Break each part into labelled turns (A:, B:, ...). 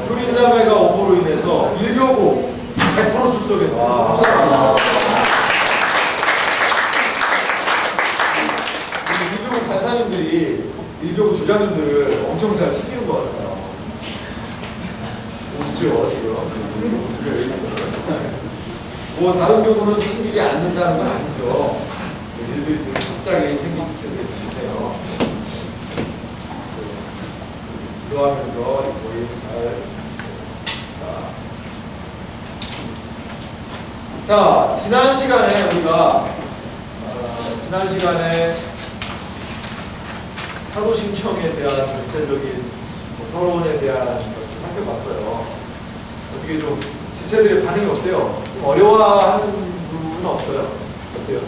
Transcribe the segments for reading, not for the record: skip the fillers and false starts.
A: 불인자매가 오므로 인해서 일교구 100% 출석했다. 일교구 간사님들이 일교구 조장님들을 엄청 잘 챙기는 것 같아요. 웃죠, 지금. 뭐 다른 교구는 챙기지 않는다는 건 아니죠. 일들이 갑자기 생긴 시절이에요. 기도하면서 거의 잘. 자, 지난 시간에 우리가 지난 시간에 사도신경에 대한 전체적인 서론에 대한 것을 살펴봤어요. 어떻게 좀 지체들의 반응이 어때요? 좀 어려워하는 부분은 없어요? 어때요?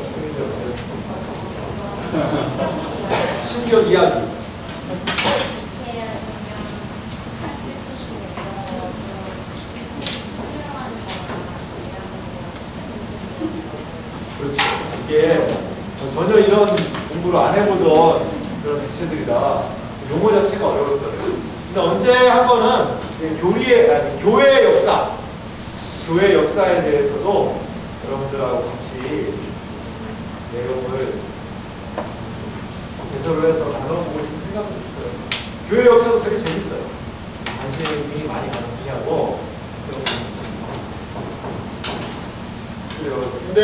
A: 신경 이야기. 그렇죠. 이게 전혀 이런 공부를 안 해보던 그런 지체들이라 용어 자체가 어려웠거든요. 근데 언제 한 번은 교회 역사, 교회 역사에 대해서도 여러분들하고 같이 내용을 해설을 해서 나눠보고 싶은 생각도 있어요. 교회 역사도 되게 재밌어요. 관심이 많이 가는 분야고 그런 부분이 있습니다. 근데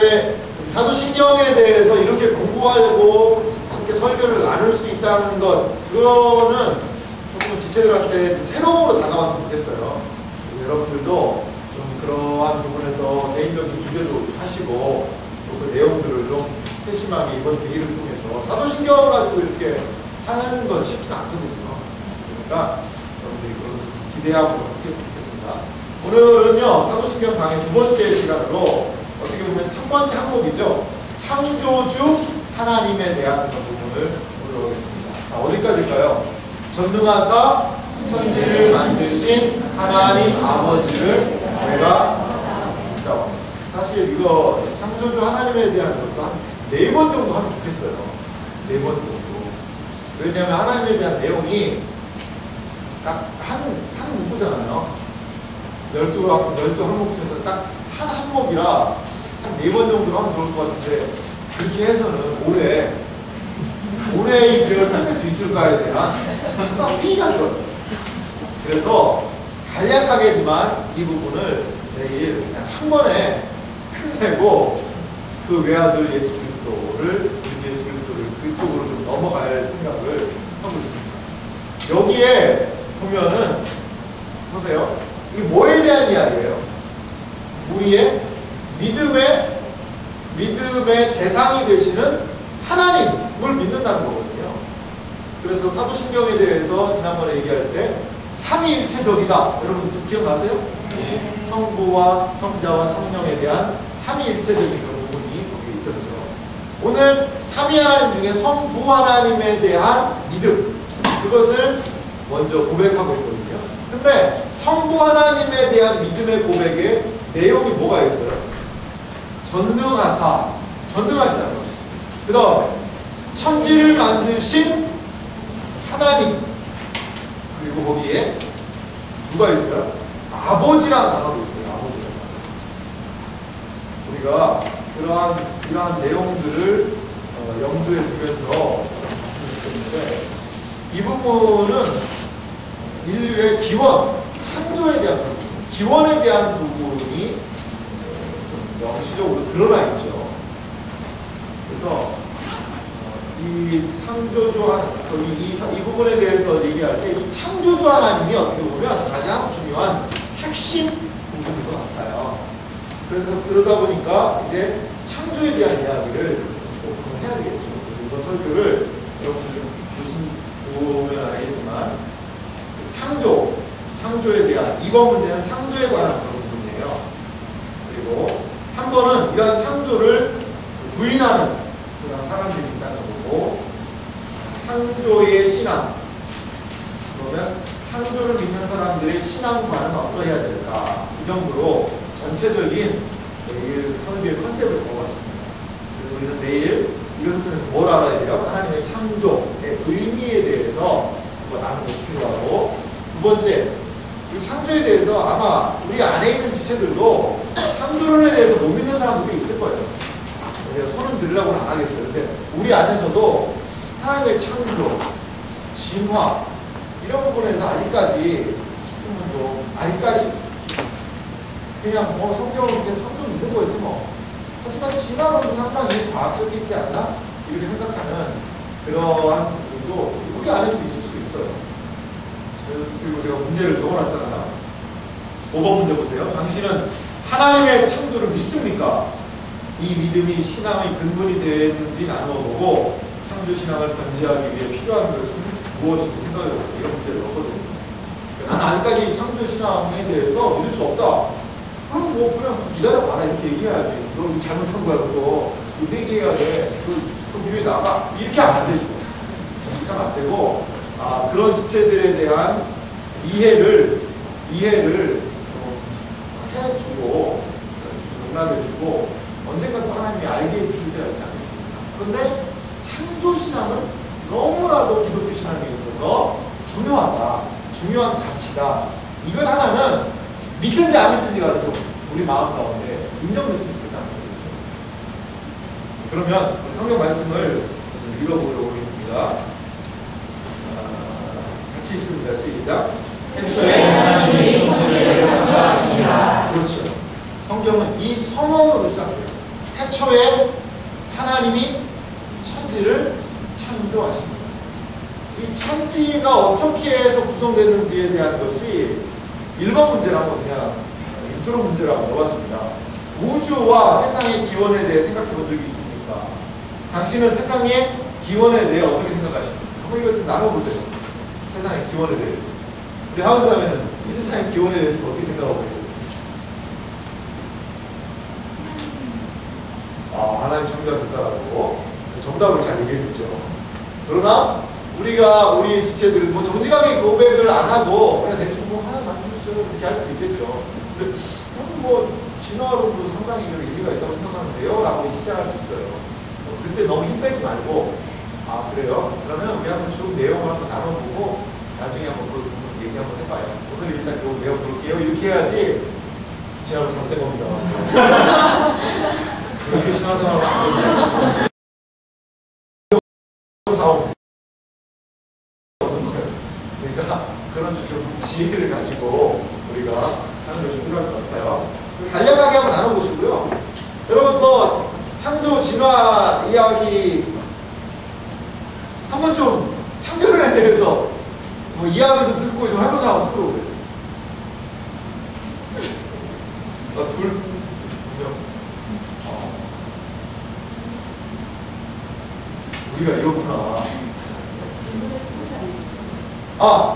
A: 사도신경에 대해서 이렇게 공부하고 이렇게 설교를 나눌 수 있다는 것, 그거는 조금 지체들한테 새로움으로 다가왔으면 좋겠어요. 여러분들도 좀 그러한 부분에서 개인적인 기대도 하시고 또 그 내용들을 좀 세심하게 이번 계기를 통해서 사도신경 가지고 이렇게 하는 건 쉽지 않거든요. 그러니까 여러분들이 그런 기대하고 하겠습니다. 오늘은요 사도신경 강의 두 번째 시간으로 어떻게 보면 첫 번째 항목이죠. 창조주 하나님에 대한 부분을 보도록 하겠습니다. 자, 어디까지일까요? 전능하사 천지를 만드신 하나님 아버지를 내가 믿사오니. 사실 이거 창조주 하나님에 대한 것도 한 4번 정도 하면 좋겠어요. 4번 정도. 왜냐하면 하나님에 대한 내용이 딱 한 문구잖아요. 12 항목 중에서 딱 한 항목이라 한 4번 정도 하면 좋을 것 같은데 그렇게 해서는 올해 이 계획을 끝낼 수 있을까에 대한 피가 들어요. 그래서 간략하게지만 이 부분을 내일 그냥 한 번에 끝내고 그 외아들 예수 그리스도를 그쪽으로 좀 넘어갈 생각을 하고 있습니다. 여기에 보면은 보세요. 이게 뭐에 대한 이야기예요? 우리의 믿음의 대상이 되시는 하나님을 믿는다는 거거든요. 그래서 사도신경에 대해서 지난번에 얘기할 때 삼위일체적이다. 여러분 좀 기억나세요? 네. 성부와 성자와 성령에 대한 삼위일체적인 그런 부분이 거기에 있었죠. 오늘 삼위 하나님 중에 성부 하나님에 대한 믿음, 그것을 먼저 고백하고 있거든요. 근데 성부 하나님에 대한 믿음의 고백에 내용이 뭐가 있어요? 전능하시다는 거죠. 그 다음에 천지를 만드신 하나님, 그리고 거기에 누가 있어요? 아버지라는 단어도 있어요. 아버지라는 단어. 우리가 이러한 내용들을 염두에 두면서 봤으면 좋겠는데, 이 부분은 인류의 기원, 창조에 대한 부분, 기원에 대한 부분이 좀 명시적으로 드러나 있죠. 그래서 이 창조주 이 부분에 대해서 얘기할 때 이 창조주 하나님이 어떻게 보면 가장 중요한 핵심 부분인 것 같아요. 그래서 그러다 보니까 이제 창조에 대한 이야기를 꼭 해야 되겠죠. 그래서 이번 설교를 여러분들 보면 알겠지만 창조에 대한 2번 문제는 창조에 관한 그런 부분이에요. 그리고 3번은 이러한 창조를 부인하는 그런 사람들이 있다는 거고, 창조의 신앙, 그러면 창조를 믿는 사람들의 신앙과는 어떠해야 될까, 이 정도로 전체적인 내일 설교의 컨셉을 적어봤습니다. 그래서 우리는 내일 이것을 통해서 뭘 알아야 돼요? 하나님의 창조의 의미에 대해서 한번 나누고 필요하고, 두 번째 이 창조에 대해서 아마 우리 안에 있는 지체들도 창조론에 대해서 못 믿는 사람들이 있을 거예요. 내가 손은 들으라고는 안 하겠어요. 근데 우리 안에서도 하나님의 창조, 진화 이런 부분에서 아직까지 조금은 좀 아리까리 그냥 성경은 그냥 창조 믿는 거지 뭐. 하지만 진화론도 상당히 과학적이지 않나? 이렇게 생각하는 그러한 부분도 우리 안에도 있을 수 있어요. 그리고 제가 문제를 적어놨잖아요. 5번 문제 보세요. 당신은 하나님의 창조를 믿습니까? 이 믿음이 신앙의 근본이 되는지 나누어보고 창조신앙을 견지하기 위해 필요한 것은 무엇인지 생각해보세요. 이런 문제를 넣거든요. 나는 아직까지 창조신앙에 대해서 믿을 수 없다. 그럼 뭐 그냥 기다려봐라 이렇게 얘기해야지. 너 잘못한 거야 그거. 이거 회개해야 돼. 그 위에 나가. 이렇게 하면 안 되죠. 이렇게 하면 안 되고 그런 지체들에 대한 이해를 해주고 용납해주고 언젠가 또 하나님이 알게 해주실 때가 있지 않겠습니까? 그런데 창조신앙은 너무나도 기독교 신앙에 있어서 중요한 가치다. 이것 하나는 믿든지 안 믿든지가 좀 우리 마음 가운데 인정됐으면 좋겠다는 거죠. 그러면 성경 말씀을 읽어보도록 하겠습니다. 같이 읽습니다. 시작. 태초에 하나님이 천지를 창조하시니라. 그렇죠. 성경은 이 선언으로 시작해요. 태초에 하나님이 천지를 창조하십니다. 이 천지가 어떻게 해서 구성됐는지에 대한 것이 1번 문제를 한번 그냥 인트로 문제를 한번 넣어봤습니다. 우주와 세상의 기원에 대해 생각해 본 적이 있습니까? 당신은 세상의 기원에 대해 어떻게 생각하십니까? 한번 이거 좀 나눠보세요. 세상의 기원에 대해서. 우리 하원자매는 이 세상의 기원에 대해서 어떻게 생각하고 계세요? 하나님 창조하셨다라고 정답을 잘 얘기해줬죠. 그러나 우리 지체들은 뭐 정직하게 고백을 안 하고 그냥 대충 하나 만들었어요 이렇게 할 수도 있겠죠. 근데 뭐 진화론도 상당히 일리가 있다고 생각하는데요 라고 시작할 수 있어요. 그때 너무 힘 빼지 말고 그래요? 그러면 우리 한번 쭉 내용을 한번 나눠보고 나중에 한번 그 얘기 한번 해봐요. 오늘 일단 이거 외워볼게요. 이렇게 해야지 제가 잘못된 겁니다. 그렇게 신앙생활을 안 됩니다. 그러니까 그런 좀 지혜를 가지고 우리가 하는 것이 필요할 것 같아요. 간략하게 한번 나눠보시고요. 여러분 뭐 창조 진화 이야기 한번 좀 창조론에 대해서 뭐 이야기도 듣고 좀 해본 사람 손 들어오세요. 두 명. 우리가 이렇구나.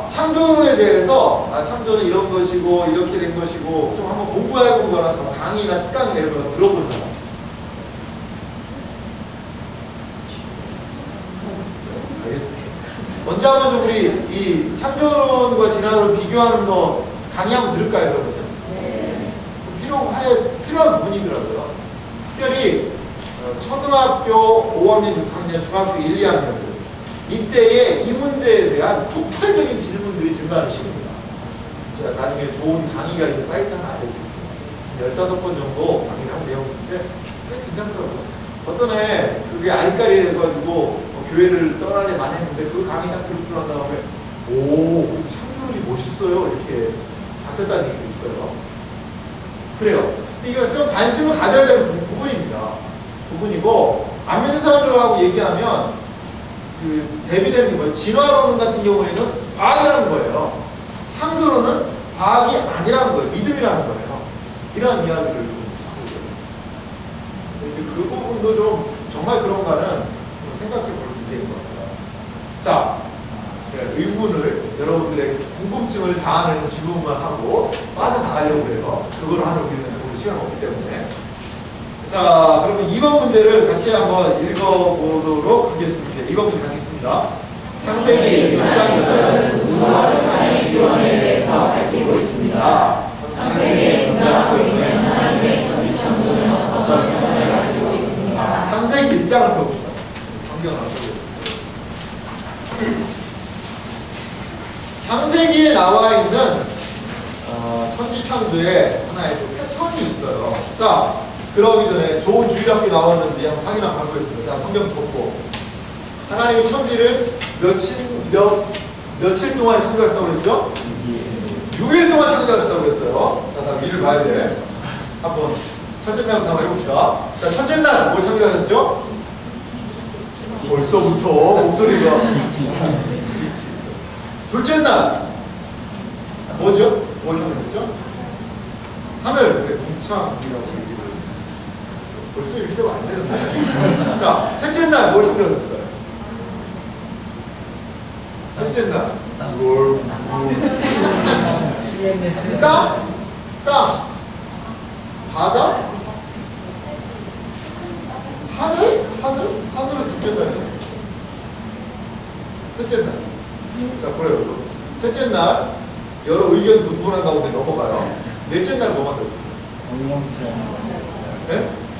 A: 창조론에 대해서 창조는 이런 것이고 이렇게 된 것이고 좀 한번 공부해본 거나 강의나 특강이나 이런 거 들어본 사람. 알겠습니다. 먼저 한번 좀 우리 이 창조론과 진화론을 비교하는 거 강의 한번 들을까요, 여러분? 네. 필요한 부분이더라고요. 특별히 초등학교 5학년, 6학년, 중학교 1, 2학년들 이때에 이 문제에 대한 폭발적인 질문들이 증가하는 시기입니다. 제가 나중에 좋은 강의가 있는 사이트 하나 알려드릴게요. 15번 정도 강의를 한 내용인데 꽤 괜찮더라고요. 어떤 애 그게 아리까리 해가지고 교회를 떠나려 많이 했는데 그 강의 딱 듣고 난 다음에 창조론이 멋있어요 이렇게 바뀌었다는 얘기도 있어요. 그래요. 이거 좀 관심을 가져야 되는 부분이고 안 믿는 사람들하고 얘기하면 대비되는 거예요. 진화론 같은 경우에는 과학이라는 거예요. 창조론은 과학이 아니라는 거예요. 믿음이라는 거예요. 이런 이야기를 하고 있어요. 그 부분도 좀 정말 그런가는 생각해 볼 문제인 것 같아요. 자, 제가 의문을 여러분들의 궁금증을 자아내는 질문만 하고 빠져나가려고 해요. 그걸 하는 우리는 시간 없기 때문에. 자, 그러면 2번 문제를 같이 한번 읽어보도록 하겠습니다. 2번 문제 같이 있습니다. 창세기 6장은 우주와 세상의 기원에 대해서 밝히고 있습니다. 창세기에 등장하고 있는 하나님의 천지창조는 어떤 변화를 가지고 있습니다. 창세기 1장을 펴봅시다. 성경을 보겠습니다. 창세기에 나와 있는 창조에 하나의 또 패턴이 있어요. 자, 그러기 전에 좋은 주일학교 나왔는지 한번 확인하고 가보겠습니다. 자, 성경 접고. 하나님이 천지를 며칠 동안에 창조하셨다고 그랬죠? 6일 동안 창조하셨다고 그랬어요. 자, 위를 봐야 돼. 한번 첫째 날부터 한번 해봅시다. 자, 첫째 날 뭘 창조하셨죠? 벌써부터 목소리가 둘째 날 뭐죠? 뭘 창조했죠? 하늘, 궁창이라고 얘기를. 벌써 이렇게 되면 안 되는데. 자, 셋째 날 뭘 창조했을까요? 셋째 날 땅, 바다, 하늘은 둘째 날이죠. 셋째 날. 자, 그래요. 셋째 날 여러 의견 분분한 가운데 넘어가요. 넷째 날 뭐 만들었어요?
B: 정령체.
A: 네?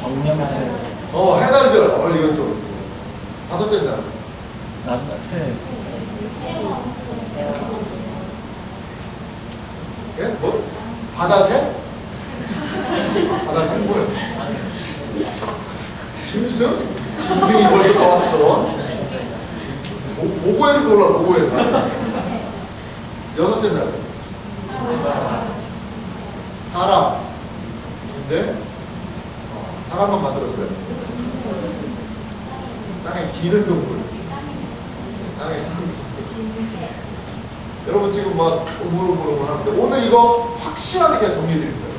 B: 정령체.
A: 해달별. 이건 좀. 다섯째 날.
B: 새.
A: 예? 뭐? 바다새? 바다새 뭐야? 짐승? 짐승이 벌써 나왔어. 보고해를 골라, 보고해. 여섯째 날. 사람. 근데 사람만 만들었어요. 땅에 기는 동물. 땅에 사는 동물. 여러분 지금 막 오물오물 하는데 오늘 이거 확실하게 제가 정리해드릴 거예요.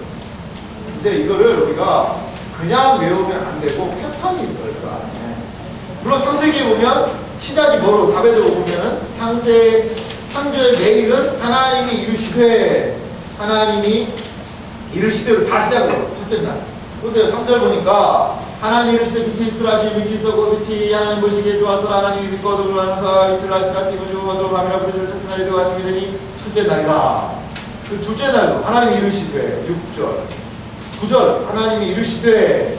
A: 이제 이거를 우리가 그냥 외우면 안 되고 패턴이 있어요. 물론 창세기에 보면 시작이 뭐로 다베드로 보면은 창조의 매일은 하나님이 이르시되로 다 시작해요. 첫째 날. 보세요. 3절 보니까 하나님이 이르시되 빛이 있으라 하시니 빛이 있었고 빛이 하나님 보시기에 좋았더라. 하나님이 빛과 어둠을 나눠서 이틀 날씨같이 이루시고 어둠을 밤이라 부르시고 첫째 날이 되고 아침이 되니 첫째 날이다. 그 둘째 날도 하나님이 이르시되 6절 9절 하나님이 이르시되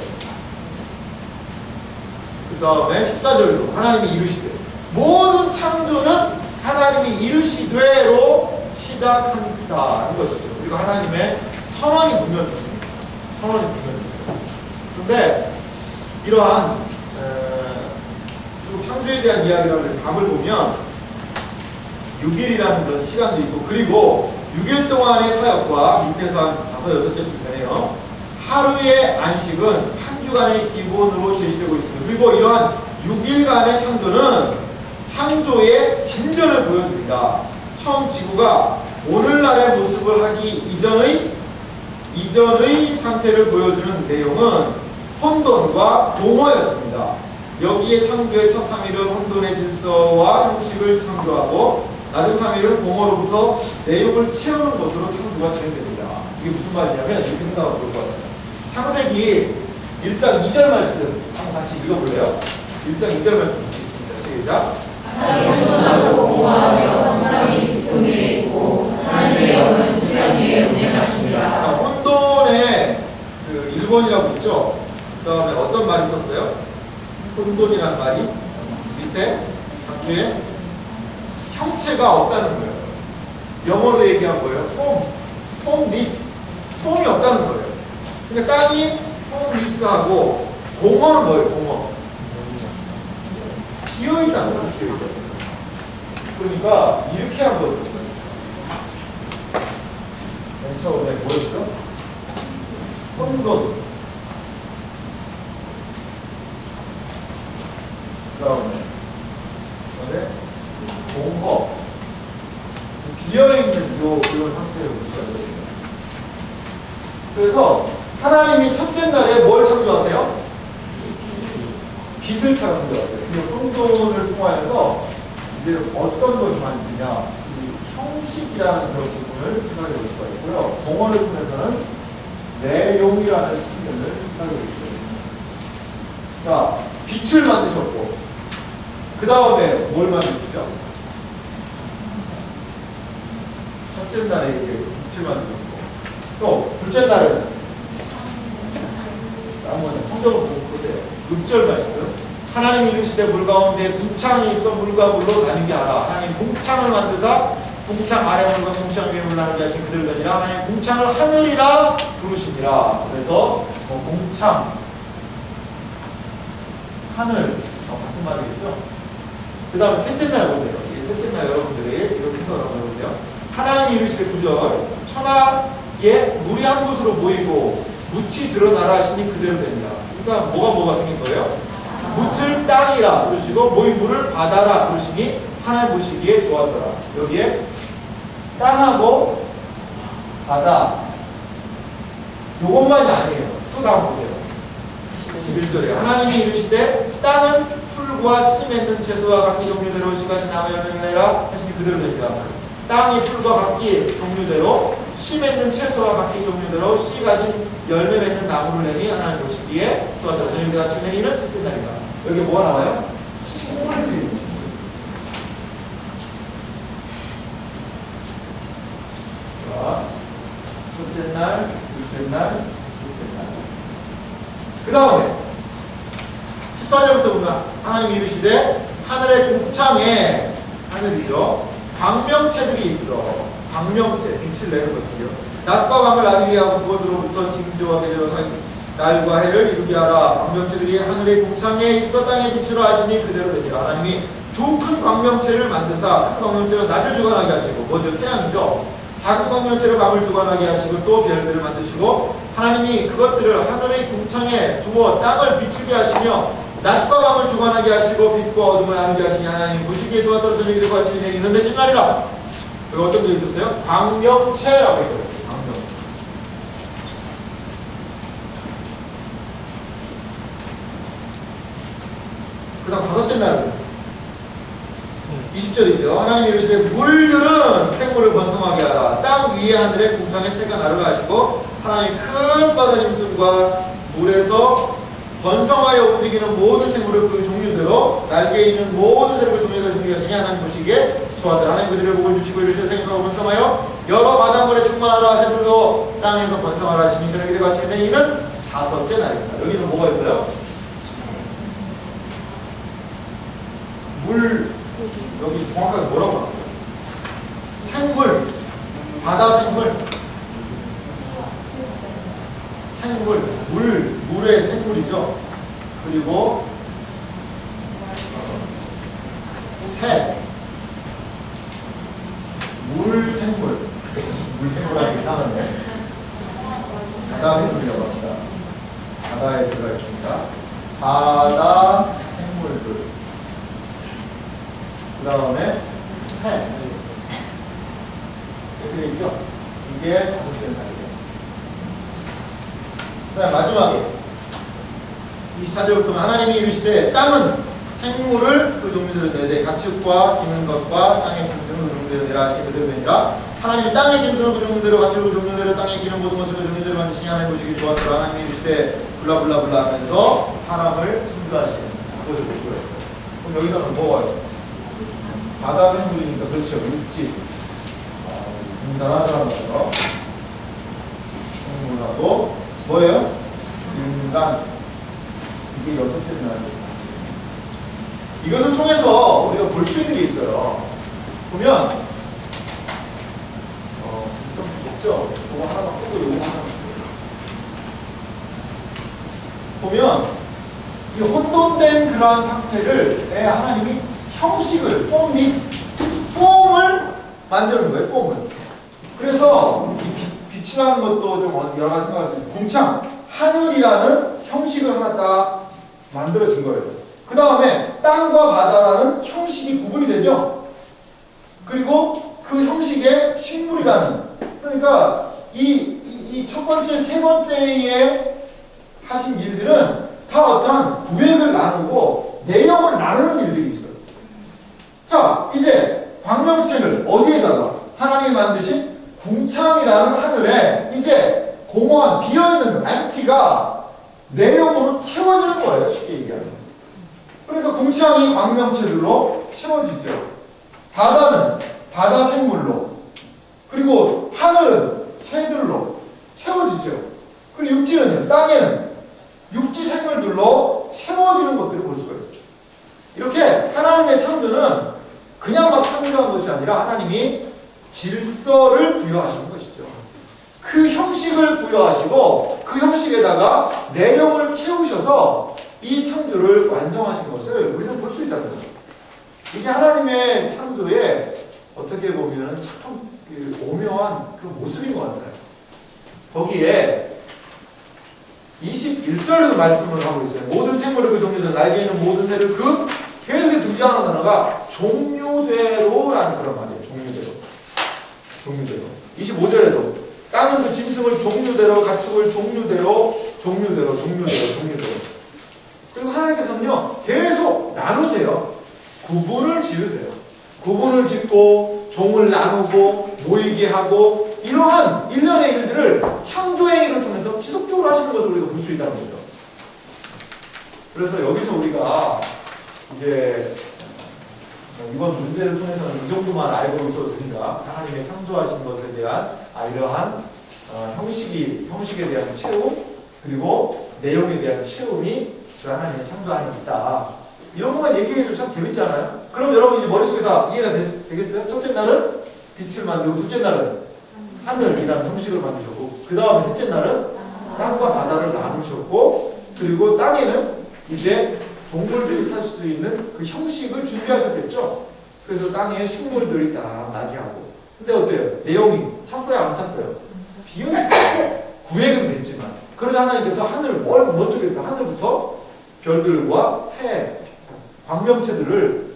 A: 그 다음에 14절도 하나님이 이르시되 모든 창조는 하나님이 이르시되로 시작한다는 것이죠. 그리고 하나님의 선언이 분명히 있습니다. 선언이 분명히 있어요. 그런데 이러한 쭉 창조에 대한 이야기를 답을 보면 6일이라는 그런 시간도 있고 그리고 6일 동안의 사역과 밑에서 한 5, 6개쯤 되네요. 하루의 안식은 한 주간의 기본으로 제시되고 있습니다. 그리고 이러한 6일간의 창조는 창조의 진전을 보여줍니다. 처음 지구가 오늘날의 모습을 하기 이전의 상태를 보여주는 내용은 혼돈과 공허였습니다. 여기에 창조의 첫 3일은 혼돈의 질서와 형식을 창조하고 나중 3일은 공허로부터 내용을 채우는 것으로 창조가 진행됩니다. 이게 무슨 말이냐면 이렇게 생각하면 좋을 것 같아요. 창세기 1장 2절 말씀 한번 다시 읽어볼래요? 1장 2절 말씀 있습니다. 시작.
C: 하나님은 공허하며 땅이 깊은 위에 있고 하늘의 영은 수면 위에 운행하십니다.
A: 혼돈의 그 1번이라고 있죠? 그 다음에 어떤 말이 있었어요? 혼돈이라는 말이 밑에 각주에 형체가 없다는 거예요. 영어로 얘기한 거예요. formless. 폼이 없다는 거예요. 그러니까 땅이 formless하고 공허는 뭐예요? 공허. 비어있다는 거예요. 비어있다. 그러니까 이렇게 한 거예요. 맨 처음에 뭐였죠? 혼돈. 그 다음에 공허. 비어있는 그런 상태를 보셔야 돼요. 그래서 하나님이 첫째 날에 뭘 창조하세요? 빛을 창조하세요. 그 혼돈을 통하여서 이제 어떤 것을 만드냐, 이 형식이라는 그런 부분을 생각해 볼 수가 있고요. 공허를 통해서는 내용이라는 측면을 생각해 볼 수가 있습니다. 자, 빛을 만드셨고, 그 다음에 뭘 만드시죠? 첫째 날에 이제 빛을 만드셨고, 또 둘째 날에는 한번 성경을 보세요. 6절 말씀. 하나님이 이르시되 물 가운데 궁창이 있어 물과 물로 나뉘게 하라. 하나님 궁창을 만드사 궁창 아래 물과 궁창 위에 물라는 게 하신 그대로 되니라. 하나님 궁창을 하늘이라 부르시니라. 그래서 궁창 하늘 같은 말이겠죠. 그 다음 셋째 날 보세요. 셋째 날 여러분들이 이렇게 생각을 한번 해보세요. 하나님이 이루시되 9절 천하에 물이 한 곳으로 모이고 묻이 드러나라 하시니 그대로 됩니다. 그러니까 뭐가 생긴 거예요? 묻을 땅이라 부르시고 모인 물을 바다라 부르시니 하나님 보시기에 좋았더라. 여기에 땅하고 바다 요것만이 아니에요. 또 다음 보세요. 11절에 하나님이 이르시되 땅은 풀과 씨 맺는 채소와 각기 종류대로 시간이 남아 열매를 내라 하시니 그대로 됩니다. 땅이 풀과 각기 종류대로 씨 맺는 채소와 각기 종류대로 씨 가진 열매 맺는 나무를 내니 하나님 보시기에 좋았더라. 저녁에 같이 내니는 셋째 날이다. 여기 뭐가 나와요? 식물들이. 자, 첫째 날, 둘째 날, 둘째 날. 그 다음에 14절부터 보면 하나님이 이르시되 하늘의 궁창에 하늘이죠. 광명체들이 있어. 광명체, 빛을 내는 것들이요. 낮과 밤을 나누게 하고 그것으로부터 징조와 계절과 날과 해를 이루게 하라. 광명체들이 하늘의 궁창에 있어 땅의 빛으로 하시니 그대로 되니라. 하나님이 두 큰 광명체를 만드사 큰 광명체는 낮을 주관하게 하시고 먼저 태양이죠. 작은 광명체를 밤을 주관하게 하시고 또 별들을 만드시고 하나님이 그것들을 하늘의 궁창에 두어 땅을 비추게 하시며 낮과 밤을 주관하게 하시고 빛과 어둠을 나누게 하시니 하나님 보시기에 좋았더라. 저녁이 되고 아침이 되기는 되신 날이라. 여기 어떤 게 있었어요? 광명체라고 했어요. 광명체. 그 다음 다섯째 날은 20절이죠. 하나님이 이르시되 물들은 생물을 번성하게 하라. 땅 위에 하늘에 궁창에 새가 나르라 하시고 하나님 큰 바다 짐승과 물에서 번성하여 움직이는 모든 생물을 그 종류대로 날개 있는 모든 새를 종류대로 준비하시니 하나님 보시기에 좋았더라. 하나님 그들을 복을 주시고 이르시되 생육하고 번성하여 여러 바닷물에 충만하라. 새들도 땅에서 번성하라 하시니 저녁이 되고 아침이 되니 이는 다섯째 날입니다. 여기는 뭐가 있어요? 물, 여기 정확하게 뭐라고 나오죠? 생물, 바다 생물, 생물, 물의 생물이죠. 그리고 새, 물 생물, 물 생물하기 이상한데 바다 생물이라고 합니다. 바다에 들어가 있습니다. 바다 생물들. 그 다음에 새 이렇게 되어 있죠? 이게 다섯째 날이에요. 그 다음 마지막에 24절부터 하나님이 이르시되 땅은 생물을 그 종류대로 내되 가축과 기는 것과 땅의 짐승을 그 종류대로 내라 하시니 그대로 되니라. 하나님이 땅의 짐승을 그 종류대로 가축을 그 종류대로 땅에 기는 모든 것을 그 종류대로 만드시니 하나님 보시기 좋았더라. 하나님이 이르시되 블라블라블라 하면서 사람을 창조하시는 그것을 보시고 했어요. 그럼 여기서는 뭐가 있어요? 바다 생물이니까 그렇죠. 육지. 인간한 사람들처럼 생물하고 뭐예요? 인간. 이게 여섯째 날이에요. 이것을 통해서 우리가 볼 수 있는 게 있어요. 보면 좀 무섭죠? 이거 하나 쓰고 이거 하나 보면 이 혼돈된 그러한 상태를 하나님이 형식을, 폼을 만드는 거예요, 폼을. 그래서 이 빛이라는 것도 좀 여러 가지 생각할 수 있어요. 궁창, 하늘이라는 형식을 하나 딱 만들어진 거예요. 그 다음에 땅과 바다라는 형식이 구분이 되죠. 그리고 그 형식에 식물이라는, 그러니까 이 첫 번째, 세 번째에 하신 일들은 다 어떠한 구획을 나누고 내용을 나누는 일들이 있어요. 자, 이제 광명책을 어디에다가 하나님이 만드신 궁창이라는 하늘에 이제 공허한 비어있는 엠티가 내용으로 채워지는 거예요. 쉽게 얘기하면. 그러니까 궁창이 광명체들로 채워지죠. 바다는 바다 생물로, 그리고 하늘은 새들로 채워지죠. 그리고 육지는요, 땅에는 육지 생물들로 채워지는 것들을 볼 수가 있어요. 이렇게 하나님의 창조는 그냥 막 창조한 것이 아니라 하나님이 질서를 부여하시는 것이죠. 그 형식을 부여하시고 그 형식에다가 내용을 채우셔서 이 창조를 완성하신 것을 우리는 볼 수 있다는 거죠. 이게 하나님의 창조의 어떻게 보면 참 오묘한 그 모습인 것 같아요. 거기에 21절에도 말씀을 하고 있어요. 모든 생물의 그 종류들, 날개 있는 모든 새를 그 계속해 등장하는 단어가 종류대로라는 그런 말이에요. 종류대로. 25절에도 땅은 그 짐승을 종류대로, 가축을 종류대로. 그리고 하나님께서는요, 계속 나누세요. 구분을 지으세요. 구분을 짓고, 종을 나누고, 모이게 하고, 이러한 일련의 일들을 창조행위를 통해서 지속적으로 하시는 것을 우리가 볼 수 있다는 거죠. 그래서 여기서 우리가 이제 이번 문제를 통해서는 이 정도만 알고 있어도 된다. 하나님의 창조하신 것에 대한 이러한 형식에 대한 채움, 그리고 내용에 대한 채움이 그 하나님의 창조 안에 있다. 이런 것만 얘기해도 참 재밌잖아요. 그럼 여러분 이제 머릿속에 다 이해가 되겠어요? 첫째 날은 빛을 만들고, 둘째 날은 하늘이라는 형식을 만드셨고, 그 다음에 셋째 날은 땅과 바다를 나누셨고, 그리고 땅에는 이제 동물들이 살 수 있는 그 형식을 준비하셨겠죠. 그래서 땅에 식물들이 다 나게 하고. 근데 어때요? 내용이 찼어요? 안 찼어요? 비어있어요. 구획은 됐지만. 그러자 하나님께서 먼저부터 하늘부터 별들과 해, 광명체들을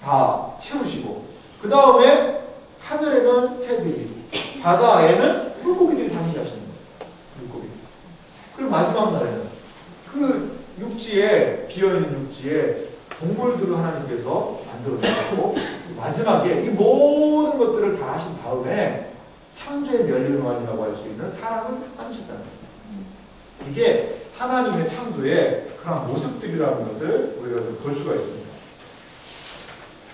A: 다 채우시고, 그 다음에 하늘에는 새들이, 바다에는 물고기들이 다니시는 거예요. 물고기. 그리고 마지막 날에는 그 육지에, 비어있는 육지에 동물들을 하나님께서 만들어주셨고, 마지막에 이 모든 것들을 다 하신 다음에 창조의 멸류관이라고 할 수 있는 사람을 만드셨다는 거예요. 이게 하나님의 창조의 그런 모습들이라는 것을 우리가 좀 볼 수가 있습니다.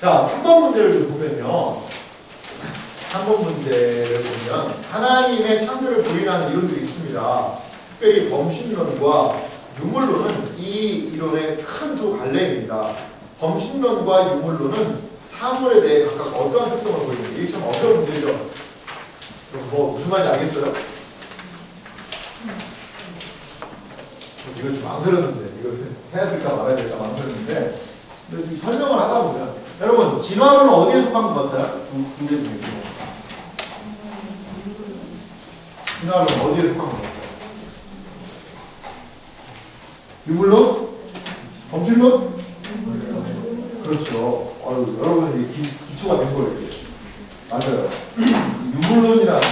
A: 자, 3번 문제를 좀 보면요. 3번 문제를 보면 하나님의 창조를 부인하는 이론들이 있습니다. 특별히 범신론과 유물론은 이 이론의 큰 두 갈래입니다. 범신론과 유물론은 사물에 대해 각각 어떠한 특성을 보이는지, 이게 참 어려운 문제죠. 무슨 말인지 알겠어요? 이거 좀 망설였는데, 이거 해야 될까 말아야 될까 망설였는데, 근데 설명을 하다 보면, 여러분, 진화론은 어디에 속한 것 같아요? 문제 중에. 진화론은 어디에 속한 것 같아요? 유물론? 범신론? 그렇죠. 여러분, 기초가 된 거예요, 이게. 맞아요. 유물론이라는 거.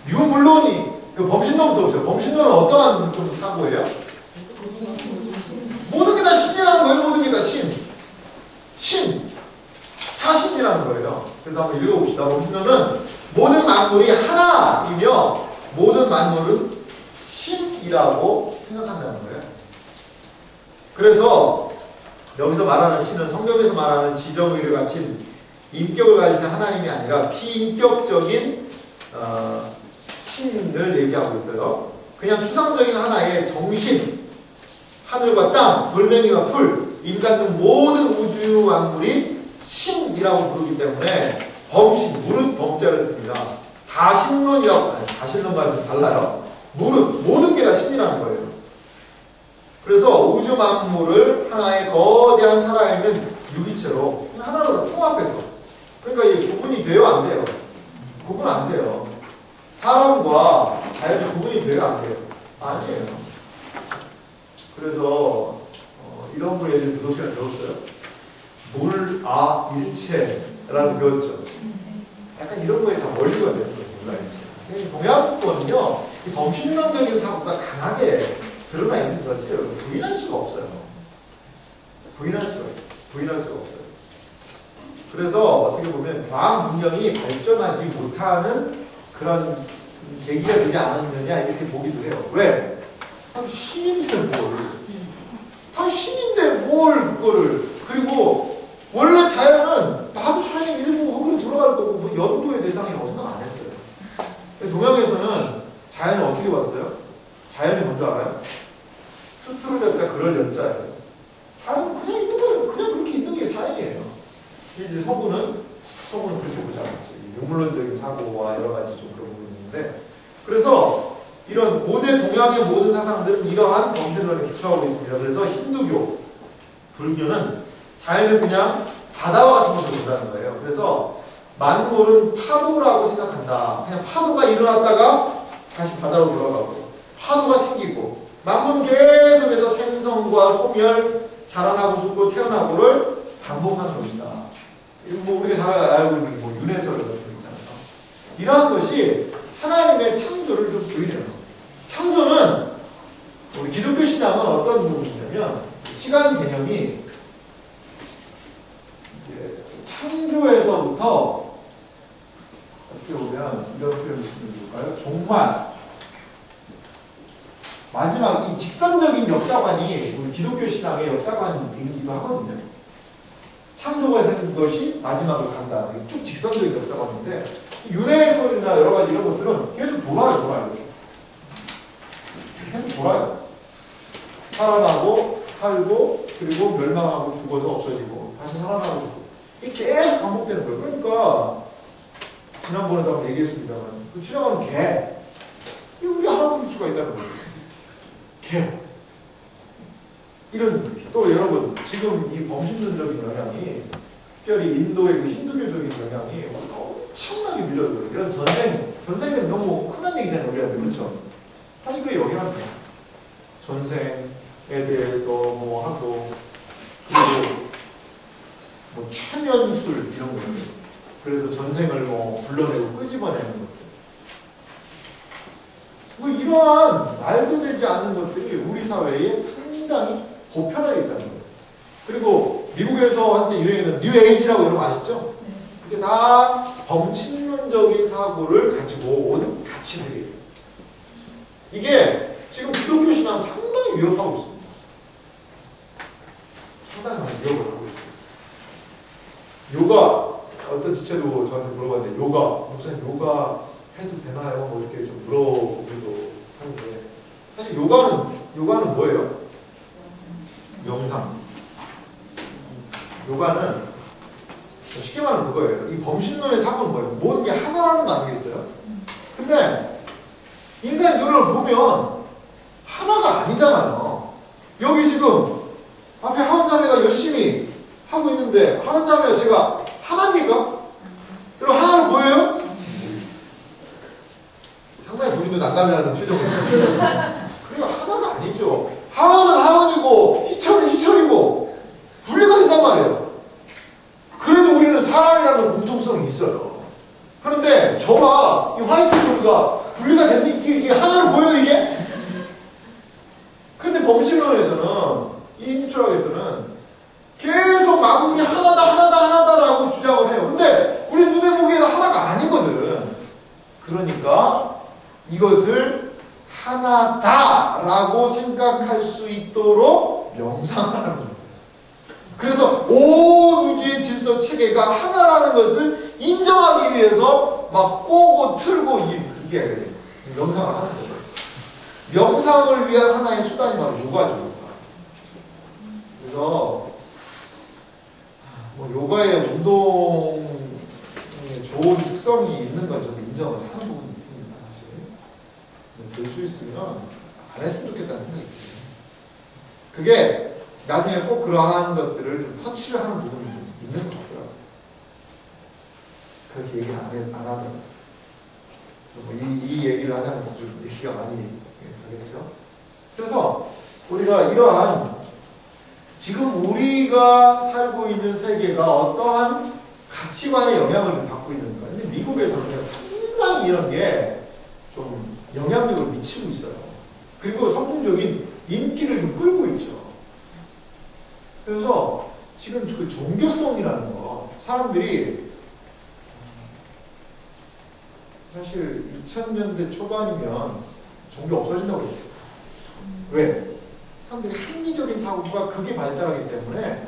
A: 유물론이, 그 범신론부터 보죠. 범신론은 어떠한 좀 사고예요? 모든 게 다 신이라는 거예요. 모든 게 다 신. 다 신이라는 거예요. 그래서 한번 읽어봅시다. 범신론은 모든 만물이 하나이며 모든 만물은 신이라고 생각한다는 거예요. 그래서 여기서 말하는 신은 성경에서 말하는 지정의를 갖춘 인격을 가진 하나님이 아니라 비인격적인 신을 얘기하고 있어요. 그냥 추상적인 하나의 정신, 하늘과 땅, 돌멩이와 풀, 인간 등 모든 우주 만물이 신이라고 부르기 때문에 범신, 무릇 범자를 씁니다. 다신론이라고, 다신론과는 좀 달라요. 무릇, 모든 게 다 신이라는 거예요. 그래서 우주 만물을 하나의 거대한 살아있는 유기체로 하나로 통합해서, 그러니까 이게 구분이 돼요, 안 돼요? 구분 안 돼요. 사람과 자연이 구분이 돼요, 안 돼요? 아니에요. 그래서 이런 거 예전에 도덕 시간에 배웠어요. 물아일체라고 배웠죠. 약간 이런 거에 다 멀리가 되는 거예요, 물아일체. 동양권은요, 이 범신론적인 사고가 강하게 드러나 있는 것이 부인할 수가 없어요. 부인할 수가 없어요. 그래서 어떻게 보면 과학 문명이 발전하지 못하는 그런 계기가 되지 않았느냐 이렇게 보기도 해요. 왜? 신인데 뭘 그거를. 그리고 원래 자연은 나도 자연의 일부 허구로 돌아갈 거고 뭐 연도의 대상이라고 생각 안 했어요. 동양에서는 자연을 어떻게 봤어요? 자연이 뭔지 알아요? 스스로 자자 그럴 연자예요. 자연은 그냥 있는 거예요. 그냥 그렇게 있는 게 자연이에요. 이제 서구는 그렇게 보지 않았죠. 유물론적인 사고와 여러 가지 좀 그런 부분이 있는데, 그래서 이런 고대 동양의 모든 사상들은 이러한 범신론에 기초하고 있습니다. 그래서 힌두교, 불교는 자연을 그냥 바다와 같은 것으로 본다는 거예요. 그래서 만물은 파도라고 생각한다. 그냥 파도가 일어났다가 다시 바다로 돌아가고, 파도가 생기고, 만물은 계속해서 생성과 소멸, 자라나고 죽고 태어나고를 반복하는 것이다. 이거 뭐 우리가 잘 알고 있는 뭐 윤회설 같은 거 있잖아요. 이러한 것이 하나님의 창조를 좀 보이네요. 창조는 우리 기독교 신앙은 어떤 부분이냐면 시간 개념이 창조에서부터 어떻게 보면 이런 표현을 볼까요? 종말, 마지막 이 직선적인 역사관이 우리 기독교 신앙의 역사관이기도 하거든요. 창조가 되는 것이 마지막을 간다. 쭉 직선적인 역사관인데 윤회설이나 여러 가지 이런 것들은 계속 돌아요. 계속 돌아요. 살아나고 살고 그리고 멸망하고 죽어서 없어지고 다시 살아나고 죽고 이게 계속 반복되는 거예요. 그러니까 지난번에도 한번 얘기했습니다만 그 지나가는 개, 이거 우리 할아버지 수가 있다는 거예요. 개. 이런 또 여러분 지금 이 범신론적인 영향이 특별히 인도의 그 힌두교적인 영향이 엄청나게 밀려들어요. 이런 전생은 너무 흔한 얘기잖아요. 우리한테. 그렇죠? 사실 그게 영향을 줘요. 전생에 대해서 뭐 하고 그리고 뭐 최면술 이런 것들. 그래서 전생을 뭐 불러내고 끄집어내는 것들. 뭐 이러한 말도 되지 않는 것들이 우리 사회에 상당히 보편화되어 있다는 거예요. 그리고 미국에서 한때 유행했던 뉴에이지라고 이런 거 아시죠? 그게 다 범신론적인 사고를 가지고 온 가치들이에요. 이게 지금 기독교 신앙 상당히 위협하고 있습니다. 상당히 많이 위협을 하고 있어요. 요가, 어떤 지체도 저한테 물어봤는데, 목사님 요가 해도 되나요? 뭐 이렇게 좀 물어보기도 하는데, 사실 요가는 뭐예요? 명상. 요가는 쉽게 말하면 그거예요. 이 범신론의 사고는 뭐예요? 모든 게 하나라는 거 아니겠어요? 근데 인간의 눈을 보면 하나가 아니잖아요. 여기 지금 앞에 하원자매가 열심히 하고 있는데 하원자매가 제가 하나입니까? 여러분 하나는 뭐예요? 상당히 본인도 난감해하는 표정이에요. 그리고 하나가 아니죠. 하원은 하원이고 희철은 희철이고 분리가 된단 말이에요. 그래도 우리는 사람이라는 공통성이 있어요. 그런데 저와 이 화이트볼과 분리가 됐는데 이게 하나로 보여요 이게? 근데 범신론에서는 이 철학에서는 계속 만물이 하나다라고 주장을 해요. 근데 우리 눈에 보기에는 하나가 아니거든. 그러니까 이것을 하나다라고 생각할 수 있도록 명상하는 거예요. 그래서 온 우주의 질서 체계가 하나라는 것을 인정하기 위해서 막 꼬고 틀고 이게 명상을 하는 거예요. 명상을 위한 하나의 수단이 바로 요가죠. 그래서 뭐 요가의 운동에 좋은 특성이 있는 건 저도 인정을 하는 부분이 있습니다. 사실 될 수 있으면 안 했으면 좋겠다는 생각이 들어요. 그게 나중에 꼭 그러한 것들을 좀 터치를 하는 부분이 좀 있는 것 같더라고요. 그렇게 얘기 안 하더라고요. 이 얘기를 하자면 좀 얘기가 많이 되겠죠. 그래서 우리가 이러한 지금 우리가 살고 있는 세계가 어떠한 가치관의 영향을 좀 받고 있는가. 근데 미국에서는 상당히 이런 게 좀 영향력을 미치고 있어요. 그리고 선풍적인 인기를 좀 끌고 있죠. 그래서 지금 그 종교성이라는 거, 사람들이 사실 2000년대 초반이면 종교 없어진다고 그랬죠. 왜? 사람들이 합리적인 사고가 그게 발달하기 때문에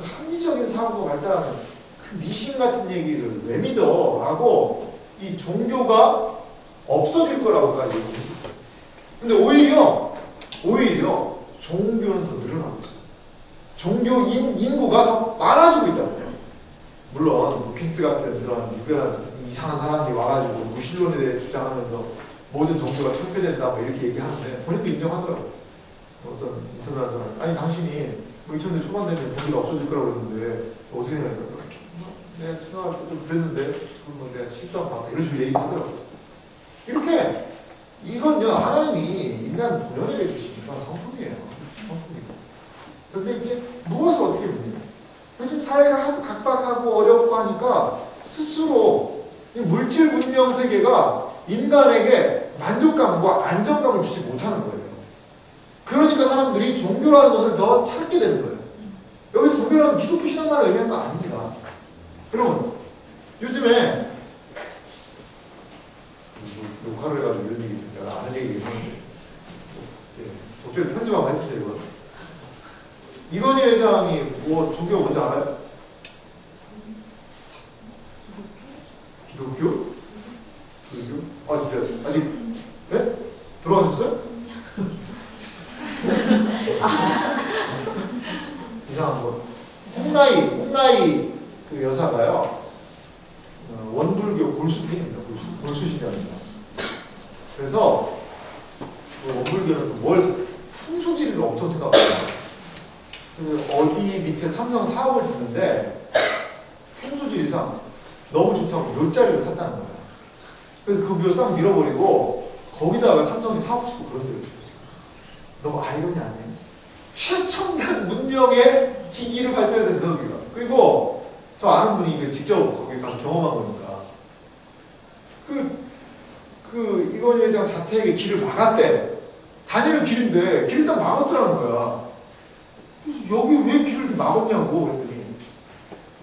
A: 합리적인 사고가 발달하면 그 미신 같은 얘기를 왜 믿어? 하고 이 종교가 없어질 거라고까지 했었어요. 근데 오히려 종교는 더 늘어나고 있어요. 종교 인구가 더 많아지고 있다고 해요. 물론 루키스 같은 그런 유별한 이상한 사람이 와가지고 무신론에 대해 주장하면서 모든 종교가 창피된다 뭐 이렇게 얘기하는데 본인도 인정하더라고요. 어떤 인터넷 사람 아니 당신이 뭐 2000년 초반 되면 종교가 없어질 거라고 그러는데 어떻게 생각할까? 내가 생각할 때좀 그랬는데 그건 내가 실수한 것 같다 이런 식으로 얘기하더라고요. 이렇게 이건요 하나님이 인간 본연에게 주신 그런 성품이에요. 성품이고. 그런데 이게 무엇을 어떻게 봅니까? 요즘 사회가 하도 각박하고 어렵고 하니까 스스로 이 물질 문명 세계가 인간에게 만족감과 안정감을 주지 못하는 거예요. 그러니까 사람들이 종교라는 것을 더 찾게 되는 거예요. 여기서 종교라는 기독교 신앙만을 의미하는 거 아닙니다. 여러분, 요즘에 녹화를 해가지고 이런 얘기 좀 내가 아는 얘기 했는데 적절히 편집 한번 해주세요. 이거. 이건희 회장이 뭐 종교가 뭔지 알아요? 기독교? 기독교? 아 진짜 아직 네? 돌아가셨어요? 이상한 거. 홍라이 그 여사가요 원불교 골수 팬입니다. 골수 신자입니다. 그래서 그 원불교는 뭘 풍수지리를 엄청 생각해요. 그 어디 밑에 삼성 사업을 짓는데 풍수지리상 너무 좋다고 묘자리를 샀다는 거예요. 그래서 그 묘 싹 밀어버리고 거기다가 삼성이 사업 짓고 그런 데를 줬어요. 너무 아이러니 아니에요? 최첨단 문명의 기기를 발전해야 되는 거기가. 그리고 저 아는 분이 직접 거기 가서 경험한 거니까 이건희 회장 자택에 길을 막았대. 다니는 길인데 길을 딱 막았더라는 거야. 그래서 여기 왜 길을 이렇게 막았냐고 그랬더니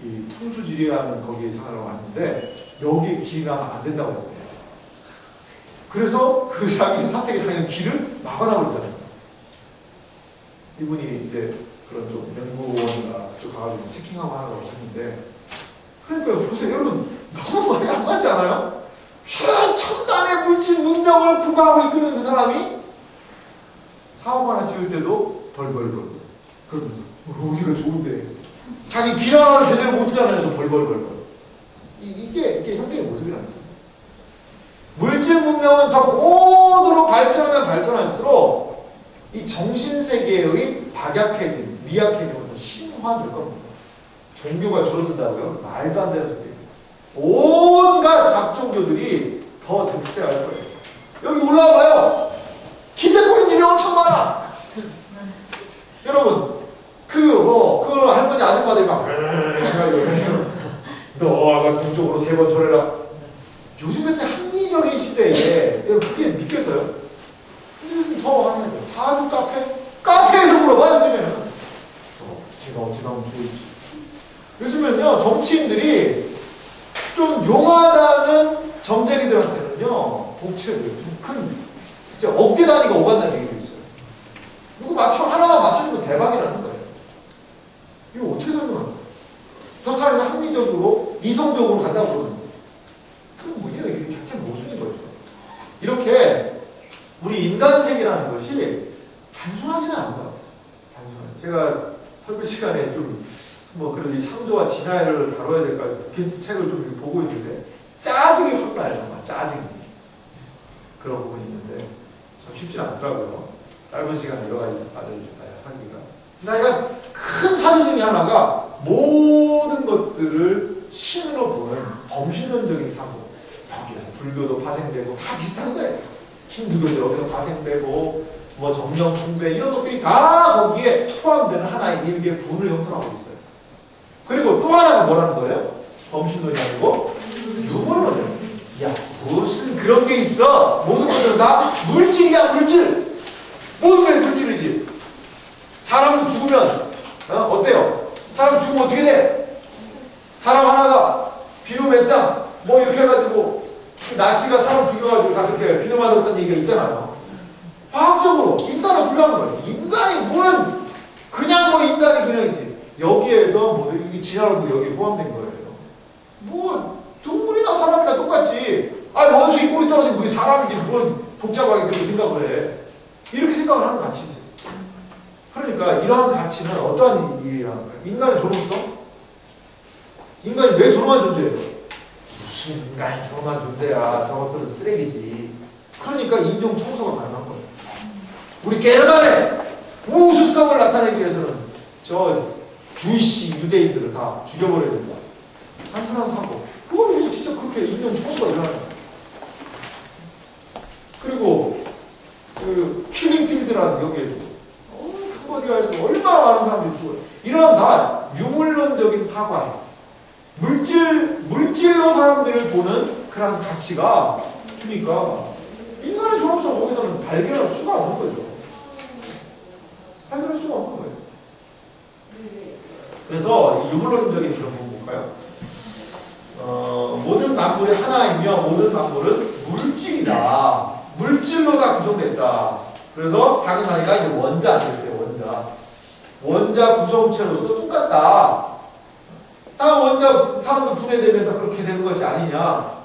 A: 이 풍수지리라는 거기에 생활하러 왔는데 여기 길이 나면 안 된다고 했대. 그래서 그 자기 사택에 다니는 길을 막아놔버렸잖아요. 이분이 이제 그런 좀 연구원이나 쪽 가가지고 체킹하고 하는 걸 하셨는데 그러니까 보세요. 여러분 너무 말이 안 맞지 않아요? 최첨단의 물질 문명을 부과하고 이끄는 그 사람이 사업 하나 지을 때도 벌벌벌 그러면서 여기가 좋은데 자기 길 하나를 제대로 못 지잖아요. 벌벌벌 이게 현대의 모습이라는 거예요. 물질 문명은 더 고도로 발전하면 발전할수록 이 정신세계의 박약해짐, 미약해짐은 더 심화될 겁니다. 종교가 줄어든다고요? 말도 안 되는 소리예요. 온갖 잡종교들이 더 득세할 거예요. 여기 올라와봐요. 기대고인님이 엄청 많아. 여러분, 그 할머니 아줌마들이 막 해가지고 너가 동쪽으로 3번 절해라. 요즘 같은 합리적인 시대에 여러분 그게 믿겨져요? 요즘 더 하는 거예요. 사주 카페에서 물어봐 요즘에는. 제가 어찌 나오면 좋을지. 요즘은요 정치인들이 좀 용하다는 점쟁이들한테는요 복채를 큰 진짜 억대 단위가 오간다는 얘기가 있어요. 이거 하나만 맞추면 대박이라는 거예요. 이거 어떻게 설명할까요? 저 사회는 합리적으로 이성적으로 간다고 그러는데 그건 뭐예요? 이게 자체 모순인 거죠. 이렇게 우리 인간 세계라는 것이 단순하지는 않아요. 제가 설교 시간에 그래도 이 창조와 진화를 다뤄야 될까 해서 디킨스 책을 좀 보고 있는데 짜증이 확 나요. 정말 짜증이. 그런 부분이 있는데 참 쉽지 않더라고요. 짧은 시간에 여러 가지 하기가. 그러니까 큰 사주 중에 하나가 모든 것들을 신으로 보는 범신론적인 사고. 여기에서 불교도 파생되고 다 비슷한 거예요. 힌두교도 여기서 파생되고 뭐 정령 숭배 이런 것들이 다 거기에 포함되는 하나의 일개의 분을 형성하고 있어요. 그리고 또 하나가 뭐라는 거예요? 범신론이 아니고 유물론이에요. 야 무슨 그런 게 있어? 모든 것들은 다 물질이야 물질. 모든 게 물질이지. 사람도 죽으면 어때요? 사람 죽으면 어떻게 돼? 사람 하나가 비누 몇 장 뭐 이렇게 해가지고 나치가 사람 죽여가지고 다 그렇게 비누 맞았다는 얘기가 있잖아요. 과학적으로 인간은 불가능한 거예요. 인간이 뭐는 그냥 뭐 인간이 그냥이지. 여기에서 뭐 이 진화론도 여기에 포함된 거예요. 뭐 동물이나 사람이나 똑같지. 원숭이 꼬리 떨어지면 그게 사람이지 뭘 복잡하게 그렇게 생각을 해. 이렇게 생각을 하는 가치지. 그러니까 이러한 가치는 어떠한 일이라는 거예요? 인간의 존엄성? 인간이 왜 저놈한 존재예요? 무슨 인간이 저놈한 존재야. 저것들은 쓰레기지. 그러니까 인종 청소가 가능한 거예요. 우리 게르만의 우수성을 나타내기 위해서는 저 주이시 유대인들을 다 죽여버려야 된다. 단순한 사고. 그거는 진짜 그렇게 인종 청소가 일어나는 거예요. 그리고 그 킬링필드라는 여기에도 캄보디아에서 얼마나 많은 사람들이 죽어요. 이런 다 유물론적인 사과, 물질로 사람들을 보는 그런 가치가 주니까 인간의 존엄성 거기서는 발견할 수가 없는 거죠. 발견할 수가 없는 거예요. 그래서 이 유물론적인 그런 거 볼까요? 모든 만물이 하나이며 모든 만물은 물질이다. 물질로 다 구성됐다. 그래서 작은 아이가 이제 원자 됐어요. 원자 구성체로서 똑같다. 다 원자 사람도 분해되면 다 그렇게 되는 것이 아니냐.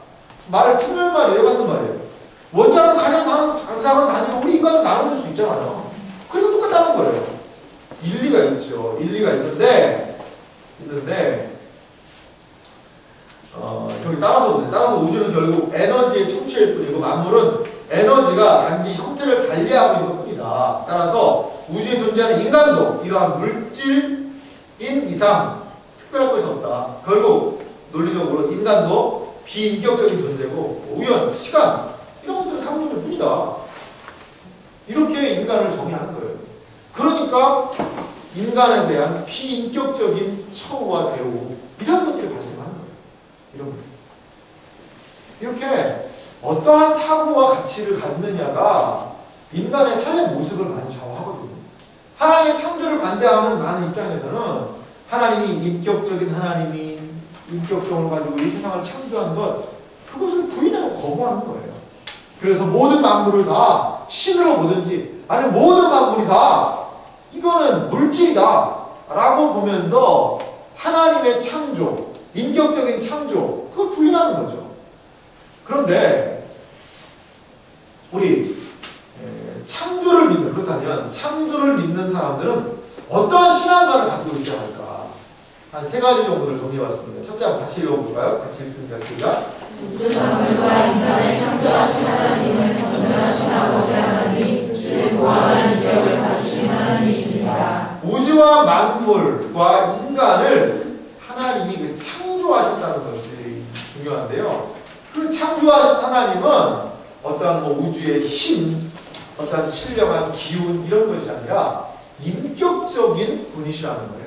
A: 말을 틀린 말이에요. 왜 맞는 말이에요? 원자는 가장 작은 단위로 우리 인간은 나눠줄 수 있잖아요. 그래서 똑같다는 거예요. 일리가 있죠. 일리가 있는데 저기 따라서 우주는 결국 에너지의 총체일 뿐이고 만물은 에너지가 단지 형태를 달리하고 있는 것뿐이다. 따라서 우주에 존재하는 인간도 이러한 물질인 이상 특별할 것이 없다. 결국 논리적으로 인간도 비인격적인 존재고 우연, 시간 이런 것들은 상징일 뿐이다. 이렇게 인간을 정의하는 거예요. 그러니까 인간에 대한 비인격적인 처우와 대우 이런 것들이 발생하는 거예요. 이런 것. 이렇게 어떠한 사고와 가치를 갖느냐가 인간의 삶의 모습을 많이 좌우하거든요. 하나님의 창조를 반대하는 많은 입장에서는 하나님이 인격적인 하나님이 인격성을 가지고 이 세상을 창조한 것 그것을 부인하고 거부하는 거예요. 그래서 모든 만물을 다 신으로 보든지 아니면 모든 만물이 다 이거는 물질이다 라고 보면서 하나님의 창조, 인격적인 창조 그걸 부인하는 거죠. 그런데 우리 창조를 믿는 그렇다면 창조를 믿는 사람들은 어떠한 신앙관을 갖고 있어야 할까? 한 세 가지 정도를 정리해봤습니다. 첫째 한번 같이 읽어볼까요? 같이 읽습니다. 시작.
C: 우주만물과 인간을 창조하신 하나님은 전능하신 아버지 하나님, 즉 무한한 인격을 가지신 하나님이십니다.
A: 우주와 만물과 인간을 하나님이 그 창조하셨다는 것이 중요한데요. 그 창조하신 하나님은 어떠한 뭐 우주의 힘, 어떠한 신령한 기운 이런 것이 아니라 인격적인 분이시라는 거예요.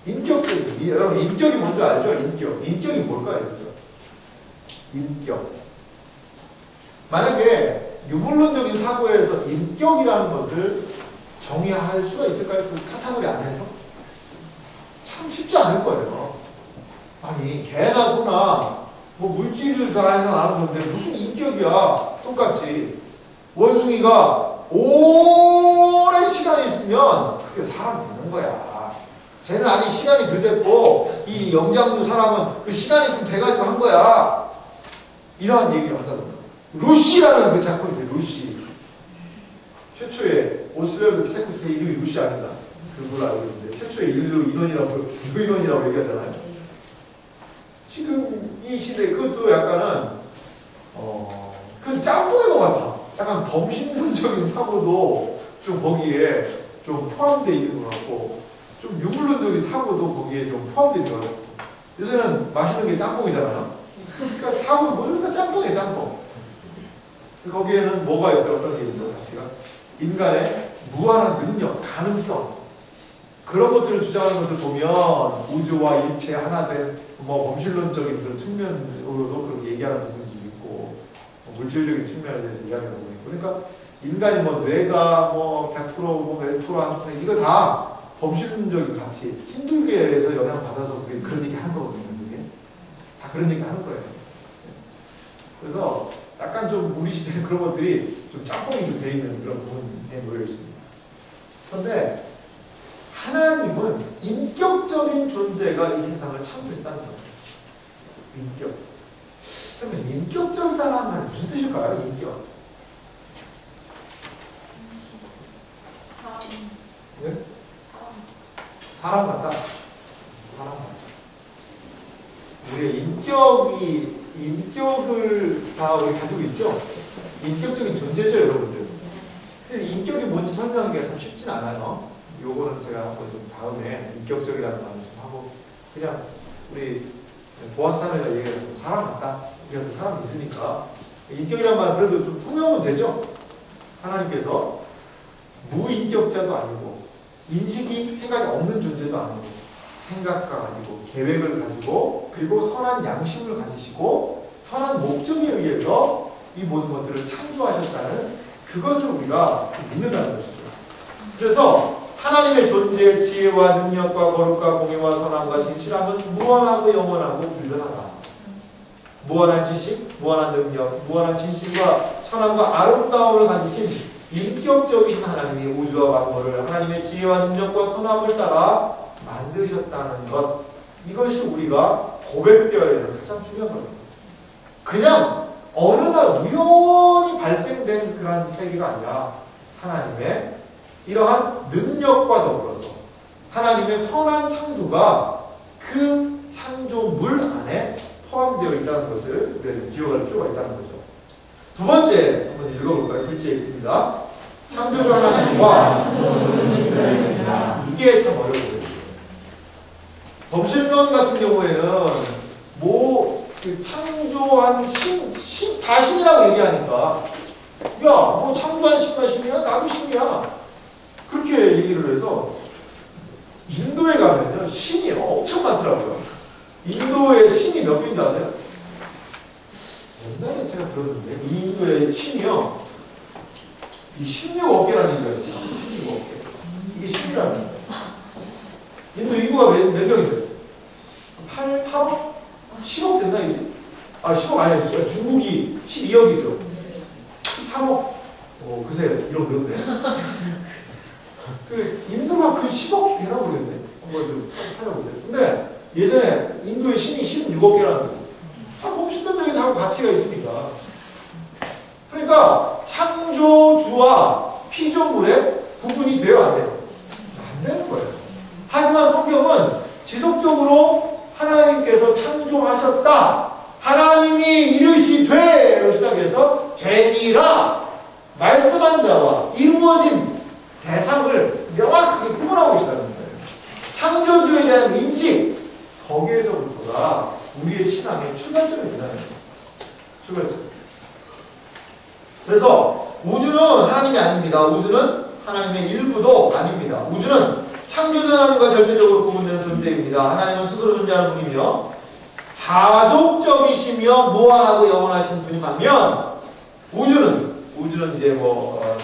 A: 인격적인. 여러분 인격이 뭔지 알죠? 인격이 뭘까요? 인격. 만약에 유물론적인 사고에서 인격이라는 것을 정의할 수가 있을까요? 그 카테고리 안에서? 참 쉽지 않을 거예요. 아니 개나 소나 뭐 물질을 다 해서 나는 건데 무슨 인격이야. 똑같지. 원숭이가 오랜 시간이 있으면 그게 사람이 되는 거야. 쟤는 아직 시간이 덜 됐고 이 영장류 사람은 그 시간이 좀 돼가지고 한 거야. 이러한 얘기를 한다던가. 루시라는 그 작품이 있어요. 루시. 최초의 오슬레르 테크스의 이름이 루시 아닌가. 그걸 알고 있는데 최초의 인류 인원이라고 얘기하잖아요. 지금 이 시대에 그것도 약간은 그 짬뽕인 것 같아. 약간 범신론적인 사고도 좀 거기에 좀 포함되어 있는 것 같고 좀 유물론적인 사고도 거기에 좀 포함되어 있는 것 같고 요새는 맛있는 게 짬뽕이잖아요. 그러니까 사고 모든 다 짬뽕이에요. 짬뽕. 거기에는 뭐가 있어요? 어떤 게 있어요? 가치가? 인간의 무한한 능력, 가능성 그런 것들을 주장하는 것을 보면 우주와 일체 하나 된 뭐 범실론적인 그런 측면으로도 그렇게 얘기하는 부분이 좀 있고 물질적인 측면에 대해서 이야기하는 부분이 있고 그러니까 인간이 뭐 뇌가 뭐 100% 뭐 몇 프로 하는 이거 다 범실론적인 가치 힌두교에서 영향받아서 그런 얘기 하는 거거든요. 그게 다 그런 얘기 하는 거예요. 그래서 약간 좀 우리 시대에 그런 것들이 좀 짬뽕이 좀 돼 있는 그런 부분에 놓여 있습니다. 그런데 하나님은 인격적인 존재가 이 세상을 창조했다는 거예요. 인격. 그러면 인격적이다라는 말이 무슨 뜻일까요? 인격. 네? 사람 같다. 사람 같다. 인격을 다 우리 가지고 있죠? 인격적인 존재죠, 여러분들. 근데 인격이 뭔지 설명하는 게 참 쉽진 않아요. 요거는 제가 한번 좀 다음에 인격적이라는 말을 좀 하고, 그냥 우리 보아스타면서 얘기해서 사람 같다. 우리한테 사람이 있으니까. 인격이란 말은 그래도 좀 통용은 되죠? 하나님께서 무인격자도 아니고, 인식이, 생각이 없는 존재도 아니고, 생각과 가지고, 계획을 가지고, 그리고 선한 양심을 가지시고, 선한 목적에 의해서 이 모든 것들을 창조하셨다는 그것을 우리가 믿는다는 것이죠. 그래서 하나님의 존재, 지혜와 능력과 거룩과 공의와 선함과 진실함은 무한하고 영원하고 불변하다. 무한한 지식, 무한한 능력, 무한한 진실과 선함과 아름다움을 가지신 인격적인 하나님이 우주와 만물을 하나님의 지혜와 능력과 선함을 따라 만드셨다는 것, 이것이 우리가 고백되어야 되는 가장 중요한 겁니다. 그냥 어느 날 우연히 발생된 그러한 세계가 아니라 하나님의 이러한 능력과 더불어서 하나님의 선한 창조가 그 창조물 안에 포함되어 있다는 것을 우리가 기억할 필요가 있다는 거죠. 두 번째 한번 읽어볼까요? 둘째 있습니다. 창조주 하나님과 이게 참 어려워요. 범실론 같은 경우에는 그 창조한 다 신이라고 얘기하니까, 야, 뭐 창조한 신과 신이야? 나도 신이야. 그렇게 얘기를 해서 인도에 가면요 신이 엄청 많더라고요. 인도에 신이 몇 개인지 아세요? 옛날에 제가 들었는데 인도의 신이요, 이 16억 개라는 얘기가 있어요. 16억 개. 이게 신이라는 거예요. 인도 인구가 몇 명이 돼요? 8억? 10억 됐나 이제? 10억 아니죠. 중국이 12억이죠. 13억. 글쎄 이런 그런데. 그 인도가 그 10억 되나 모르겠네. 한번 좀 찾아보세요. 근데 예전에 인도의 신이 16억 개라는 거죠. 뭐10몇 명이 다 가치가 있으니까. 그러니까 창조주와 피조물의 구분이 돼요, 안 돼요? 안 되는 거예요. 하지만 성경은 지속적으로 하나님께서 창조하셨다. 하나님이 이르시되로 시작해서 되니라 말씀한 자와 이루어진 대상을 명확하게 구분하고 있다는 거예요. 창조주에 대한 인식, 거기에서부터가 우리의 신앙의 출발점입니다. 출발점. 그래서 우주는 하나님이 아닙니다. 우주는 하나님의 일부도 아닙니다. 우주는 창조주 하나님과 절대적으로 구분되는 존재입니다. 하나님은 스스로 존재하는 분이며 자족적이시며 무한하고 영원하신 분이 반면 우주는 이제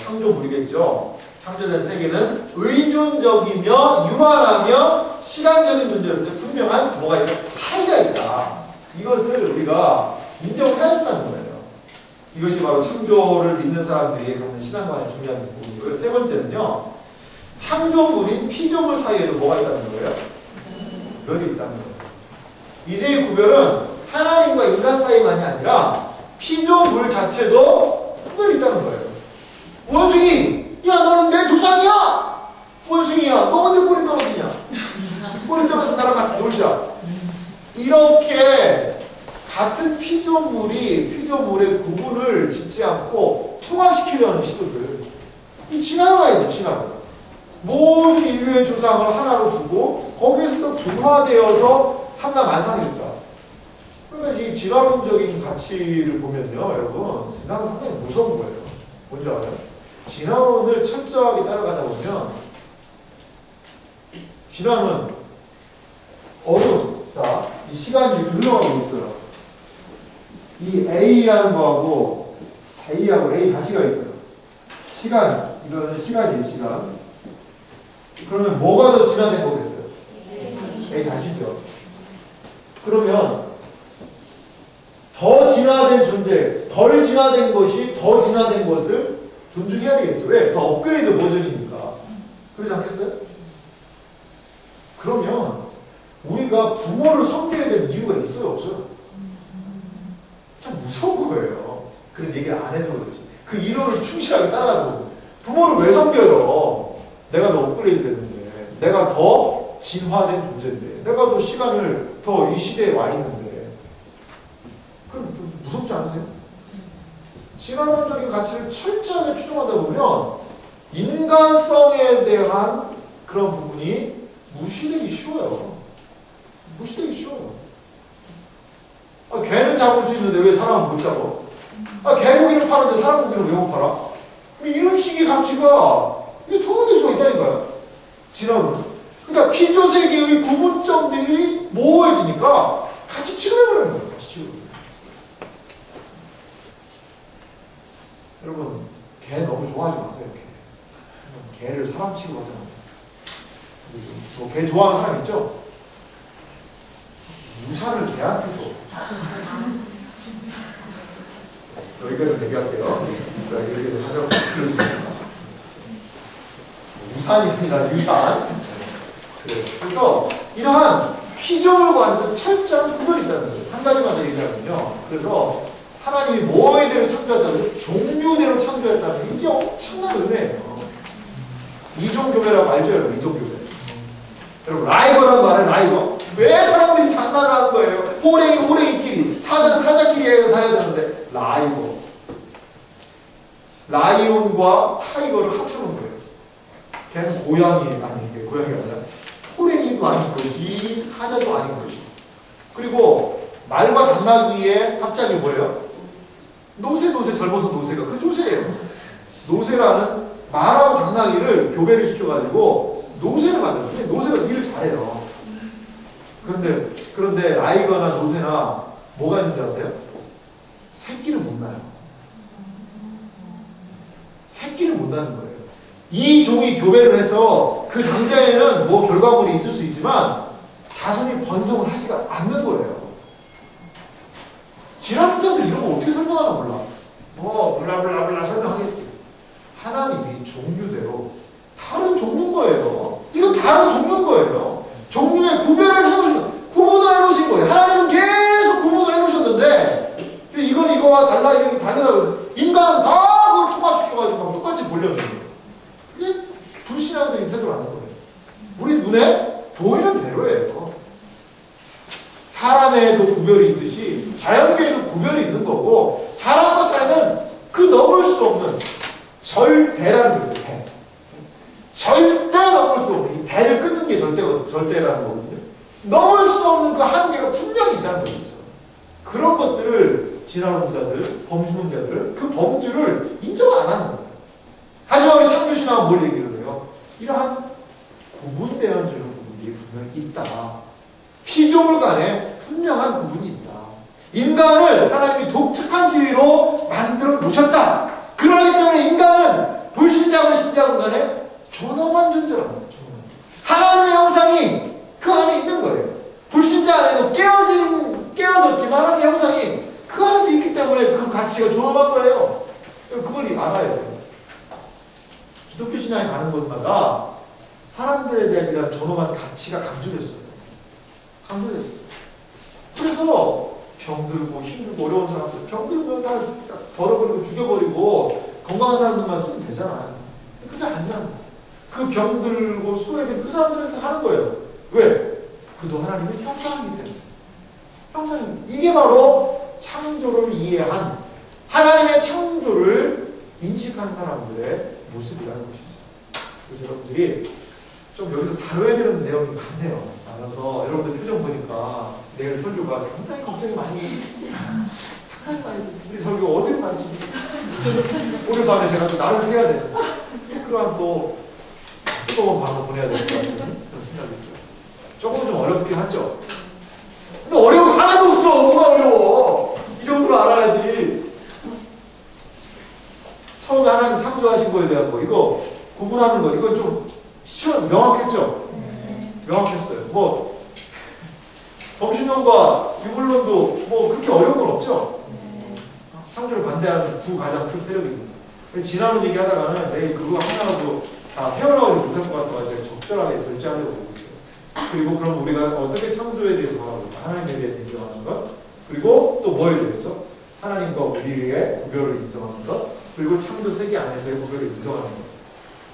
A: 창조물이겠죠. 창조된 세계는 의존적이며 유한하며 시간적인 존재로서의 분명한 뭐가 있다? 차이가 있다. 이것을 우리가 인정을 해야 된다는 거예요. 이것이 바로 창조를 믿는 사람들이 갖는 신앙관의 중요한 부분이고요. 세 번째는요, 창조물인 피조물 사이에도 뭐가 있다는 거예요? 구별이 있다는 거예요. 이제의 구별은 하나님과 인간 사이만이 아니라 피조물 자체도 구별이 있다는 거예요. 원숭이! 야, 너는 내 조상이야! 원숭이야, 너 언제 꼬리 떨어지냐? 꼬리 떨어져서 나랑 같이 놀자. 이렇게 같은 피조물의 구분을 짓지 않고 통합시키려는 시도들. 이 진화론이죠, 진화론. 모든 인류의 조상을 하나로 두고 거기에서 또 분화되어서 삼라만상이 있다. 그러니까 이 진화론적인 가치를 보면요, 여러분, 진화는 상당히 무서운 거예요. 뭔지 알아요? 진화론을 철저하게 따라가다 보면 진화는 자, 이 시간이 흘러가고 있어요. 이 A라는 거하고 A하고 A 다시가 있어요. 시간, 이거는 시간이에요, 시간. 그러면 뭐가 더 진화된 거겠어요? A 다시죠. 그러면 더 진화된 존재, 덜 진화된 것이 더 진화된 것을 존중해야 되겠죠. 왜? 더 업그레이드 버전이니까. 그러지 않겠어요? 그러면 우리가 부모를 섬겨야 될 이유가 있어요, 없어요? 참 무서운 거예요. 그런 얘기를 안 해서 그렇지. 그 이론을 충실하게 따라가고, 부모를 왜 섬겨요? 내가 더 업그레이드 됐는데, 내가 더 진화된 존재인데, 내가 더 시간을 더 이 시대에 와 있는데, 무섭지 않으세요? 진화론적인 가치를 철저하게 추종하다 보면 인간성에 대한 그런 부분이 무시되기 쉬워요. 무시되기 쉬워요. 개는 잡을 수 있는데 왜 사람은 못 잡아? 개고기를 파는데 사람 고기는 왜 못 팔아? 이런 식의 가치가 이게 통용될 수가 있다니까요. 진화론. 그러니까 피조세계의 구분점들이 모호해지니까 같이 취급해버리는 거예요. 같이 취급해버리는 거예요. 여러분, 개 너무 좋아하지 마세요. 개를 사람 취급하잖아요. 개 좋아하는 사람 있죠? 우산을 개한테 줘. 여기까지 얘기할게요. 얘기를 하자고 들려주세요. 우산이 아니라 유산. 그래서 이러한 피조물 관계도 철저한 구별이 있다는 거예요. 한 가지만 더 얘기하면요. 그래서 하나님이 뭐에대로 창조했다고 종류대로 창조했다는 이게 엄청난 은혜예요. 이종교배라고 알죠? 여러분? 이종교배. 여러분 라이거라는 말은 라이거. 왜 사람들이 장난하는 거예요? 호랭이끼리 사자끼리 해서 사야 되는데 라이거. 라이온과 타이거를 합쳐놓은 거예요. 걔는 고양이 아니 고양이가 아니라 호랭이도 아닌 것이 사자도 아닌 것이. 그리고 말과 당나귀의 합작이 뭐예요? 노새 젊어서 노새가 그 노새예요. 노새라는 말하고 당나귀를 교배를 시켜가지고 노새를 만들었어요. 노새가 일을 잘해요. 그런데 라이거나 노새나 뭐가 있는지 아세요? 새끼를 못 낳아요. 새끼를 못 낳는 거예요. 이 종이 교배를 해서 그 당장에는 뭐 결과물이 있을 수 있지만 자손이 번성을 하지가 않는 거예요. 진화론자들 이런 거 어떻게 설명하나 몰라. 블라블라블라 설명하겠지. 하나님이 종류대로 다른 종류인 거예요. 이건 다른 종류인 거예요. 종류의 구별을 해놓으신, 구분을 해놓으신 거예요. 하나님은 계속 구분을 해놓으셨는데 이건 이거와 달라 이렇게 다르다. 인간은 다 그걸 통합시켜가지고 막 똑같이 보려는 거예요. 이게 불신앙적인 태도라는 거예요. 우리 눈에 보이는 대로예요. 사람에도 구별이 있듯이 자연계에도 구별이 있는 거고 사람과 자연은 그 넘을 수 없는 절대라는 거예요. 대. 절대 넘을 수 없는 이 대를 끊는 게 절대라는 거거든요. 넘을 수 없는 그 한계가 분명히 있다는 거죠. 그런 것들을 진화론자들, 범신론자들 그 범주를 인정 안 하는 거예요. 하지만 창조신학은 뭘 얘기를 해요? 이러한 구분되어지는 부분들이 분명히 있다. 피조물 간에 분명한 구분이 있다. 인간을 하나님이 독특한 지위로 만들어 놓으셨다. 그러기 때문에 인간은 불신자건 신자건 간에 존엄한 존재라는 거예요. 하나님의 형상이 그 안에 있는 거예요. 불신자 안에도 깨어졌지만 하나님의 형상이 그 안에도 있기 때문에 그 가치가 존엄한 거예요. 그걸 알아야 돼요. 기독교 신앙에 가는 곳마다 사람들에 대한 이런 존엄한 가치가 강조됐어요. 그래서 병들고 힘들고 어려운 사람들, 병들면 다 벌어버리고 죽여버리고 건강한 사람들만 쓰면 되잖아요. 근데 아니라는 거예요. 그 병들고 소외된 그 사람들한테 하는 거예요. 왜? 그도 하나님의 형상이기 때문에. 형상입니다. 이게 바로 창조를 이해한 하나님의 창조를 인식한 사람들의 모습이라는 것이죠. 그래서 여러분들이 좀 여기서 다뤄야 되는 내용이 많네요. 많아서 여러분들 표정 보니까 내일 설교가 상당히 걱정이 많이 우리 설교 어디로 갈지 오늘 밤에 제가 또 날을 새야 돼요. 그러한 또 뜨거운 밤을 보내야 될 것 같은 그런 생각이 들어요. 조금 좀 어렵긴 하죠. 근데 어려운 거 하나도 없어. 뭐가 어려워. 이 정도로 알아야지. 처음에 하나님 창조하신 거에 대한 거 이거 구분하는 거 이건 좀 명확했죠? 명확했어요. 뭐 범신론과 유불론도 뭐 그렇게 어려운 건 없죠? 창조를 반대하는 두 가장 큰 세력입니다. 지난번 얘기하다가는 내일 그거 하나라도 다 헤어나오지 못할 것 같아서 적절하게 절제하려고 보고 있어요. 그리고 그럼 우리가 어떻게 창조에 대해서 말하고 하나님에 대해서 인정하는 것, 그리고 또 뭐에 대해서 하나님과 우리의 구별을 인정하는 것, 그리고 창조 세계 안에서의 구별을 인정하는 것.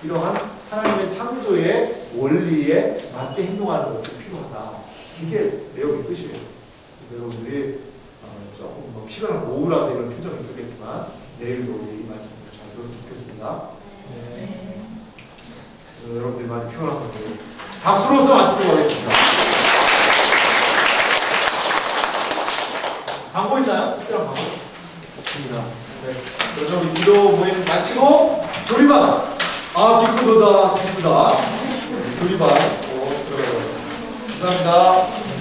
A: 이러한 하나님의 창조의 원리에 맞게 행동하는 것도 필요하다. 이게 내용의 뜻이에요. 여러분들이 조금 뭐 피곤한 오후라서 이런 표정이 있었겠지만 내일도 이 말씀을 잘 들었으면 좋겠습니다. 그래서 여러분들이 많이 피곤한 분들 박수로서 마치도록 하겠습니다. 광고 있나요? 특별한 광고? 있습니다. 네. 그래서 우리 기도 모임 마치고 조리반. 아, 기쁘다. 조리반. 들어가겠습니다. 감사합니다.